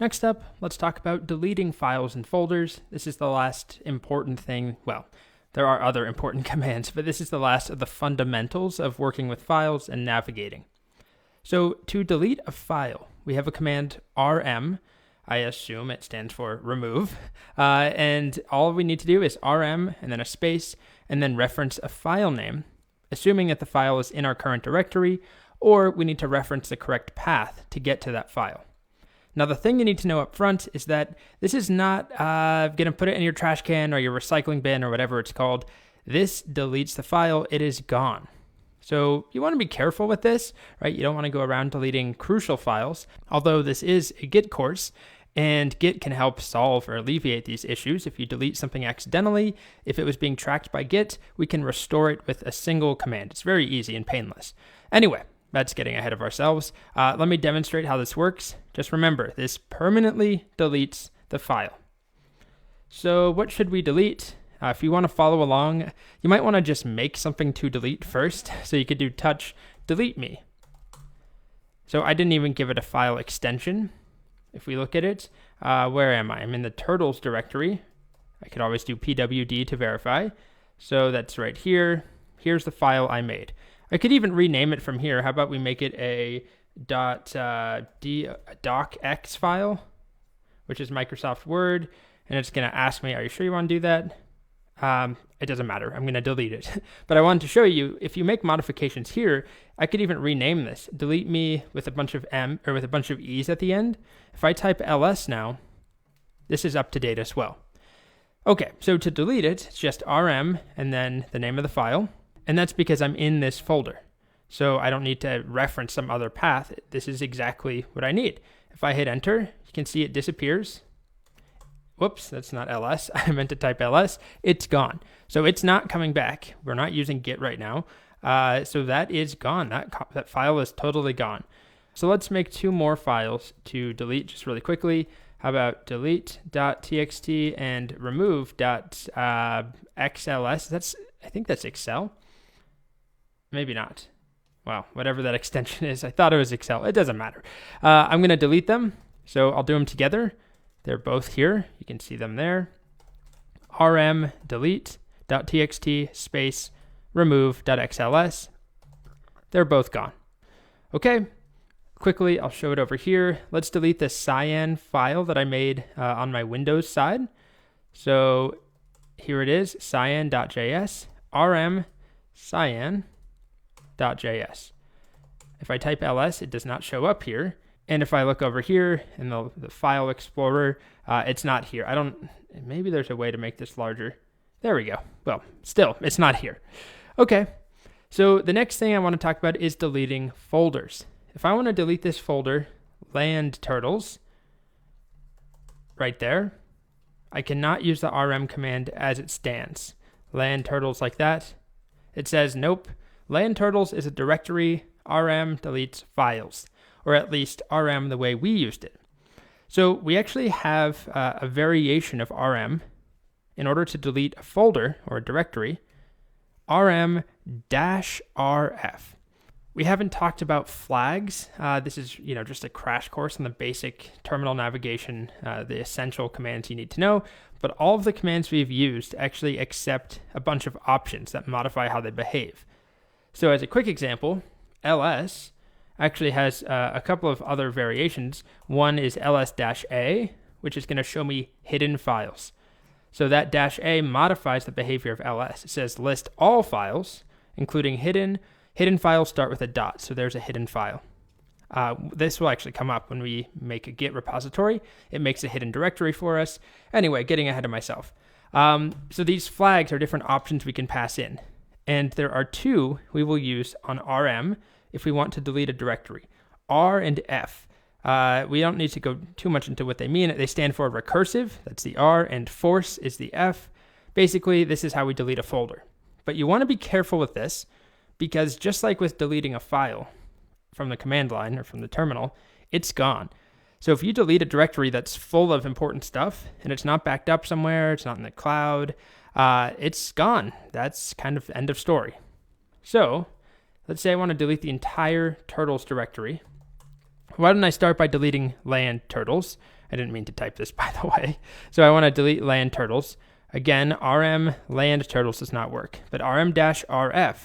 Next up, let's talk about deleting files and folders. This is the last important thing. Well, there are other important commands, but this is the last of the fundamentals of working with files and navigating. So to delete a file, we have a command rm. I assume it stands for remove. And all we need to do is rm and then a space and then reference a file name, assuming that the file is in our current directory, or we need to reference the correct path to get to that file. Now, the thing you need to know up front is that this is not going to put it in your trash can or your recycling bin or whatever it's called. This deletes the file. It is gone. So you want to be careful with this, right? You don't want to go around deleting crucial files, although this is a Git course, and Git can help solve or alleviate these issues. If you delete something accidentally, if it was being tracked by Git, we can restore it with a single command. It's very easy and painless. Anyway, that's getting ahead of ourselves. Let me demonstrate how this works. Just remember, this permanently deletes the file. So what should we delete? If you want to follow along, you might want to just make something to delete first. So you could do touch delete me. So I didn't even give it a file extension. If we look at it, where am I? I'm in the turtles directory. I could always do pwd to verify. So that's right here. Here's the file I made. I could even rename it from here. How about we make it a docx file, which is Microsoft Word, and it's going to ask me, are you sure you want to do that? It doesn't matter. I'm going to delete it. But I wanted to show you, if you make modifications here, I could even rename this. Delete me with a bunch of M or with a bunch of E's at the end. If I type ls now, this is up to date as well. Okay, so to delete it, it's just rm and then the name of the file. And that's because I'm in this folder. So I don't need to reference some other path. This is exactly what I need. If I hit enter, you can see it disappears. Whoops, that's not ls. I meant to type ls. It's gone. So it's not coming back. We're not using Git right now. So that is gone. That file is totally gone. So let's make two more files to delete just really quickly. How about delete.txt and remove.xls? I think that's Excel. Maybe not. Well, whatever that extension is. I thought it was Excel. It doesn't matter. I'm going to delete them. So I'll do them together. They're both here. You can see them there. rm delete.txt space remove.xls. They're both gone. Okay. Quickly, I'll show it over here. Let's delete the cyan file that I made on my Windows side. So here it is, cyan.js, rm cyan.js. If I type ls, it does not show up here. And if I look over here in the file explorer, it's not here. Maybe there's a way to make this larger. There we go. Well, still, it's not here. Okay, so the next thing I want to talk about is deleting folders. If I want to delete this folder, land turtles, right there, I cannot use the rm command as it stands. Land turtles like that. It says, nope, land turtles is a directory, rm deletes files, or at least rm the way we used it. So we actually have a variation of rm in order to delete a folder or a directory, rm-rf. We haven't talked about flags. This is, just a crash course on the basic terminal navigation, the essential commands you need to know. But all of the commands we've used actually accept a bunch of options that modify how they behave. So as a quick example, ls actually has a couple of other variations. One is ls-a, which is going to show me hidden files. So that -a modifies the behavior of ls. It says list all files, including hidden. Hidden files start with a dot, so there's a hidden file. This will actually come up when we make a Git repository. It makes a hidden directory for us. Anyway, getting ahead of myself. So these flags are different options we can pass in. And there are two we will use on rm if we want to delete a directory. R and F. We don't need to go too much into what they mean. They stand for recursive, that's the R, and force is the F. Basically, this is how we delete a folder. But you want to be careful with this, because just like with deleting a file from the command line or from the terminal, it's gone. So if you delete a directory that's full of important stuff and it's not backed up somewhere, it's not in the cloud, it's gone. That's kind of end of story. So let's say I want to delete the entire turtles directory. Why don't I start by deleting land turtles, I didn't mean to type this, by the way. So I want to delete land turtles. Again, rm land turtles does not work, but rm-rf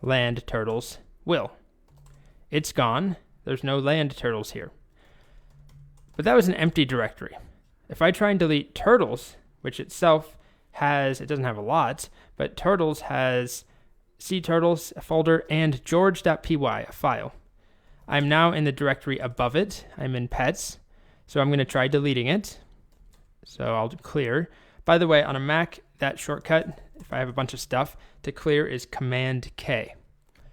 land turtles will. It's gone. There's no land turtles here. But that was an empty directory. If I try and delete turtles, which itself it doesn't have a lot, but turtles has cturtles, a folder, and george.py, a file. I'm now in the directory above it. I'm in pets. So I'm going to try deleting it. So I'll clear. By the way, on a Mac, that shortcut, if I have a bunch of stuff, to clear is Command K.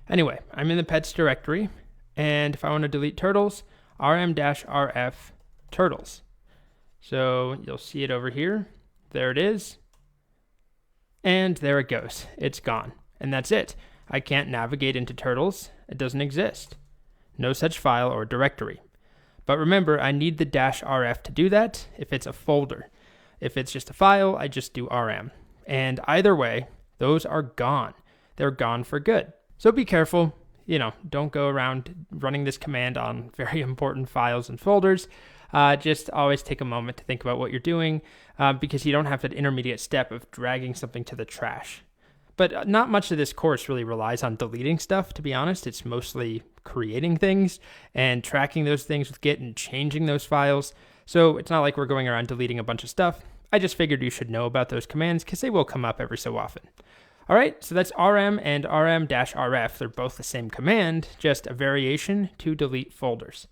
Anyway, I'm in the pets directory. And if I want to delete turtles, rm-rf turtles. So you'll see it over here. There it is. And there it goes. It's gone. And that's it. I can't navigate into turtles. It doesn't exist. No such file or directory. But remember, I need the -rf to do that if it's a folder. If it's just a file, I just do rm. And either way, those are gone. They're gone for good. So be careful. Don't go around running this command on very important files and folders. Just always take a moment to think about what you're doing because you don't have that intermediate step of dragging something to the trash. But not much of this course really relies on deleting stuff, to be honest. It's mostly creating things and tracking those things with Git and changing those files. So it's not like we're going around deleting a bunch of stuff. I just figured you should know about those commands because they will come up every so often. All right, so that's rm and rm-rf. They're both the same command, just a variation to delete folders.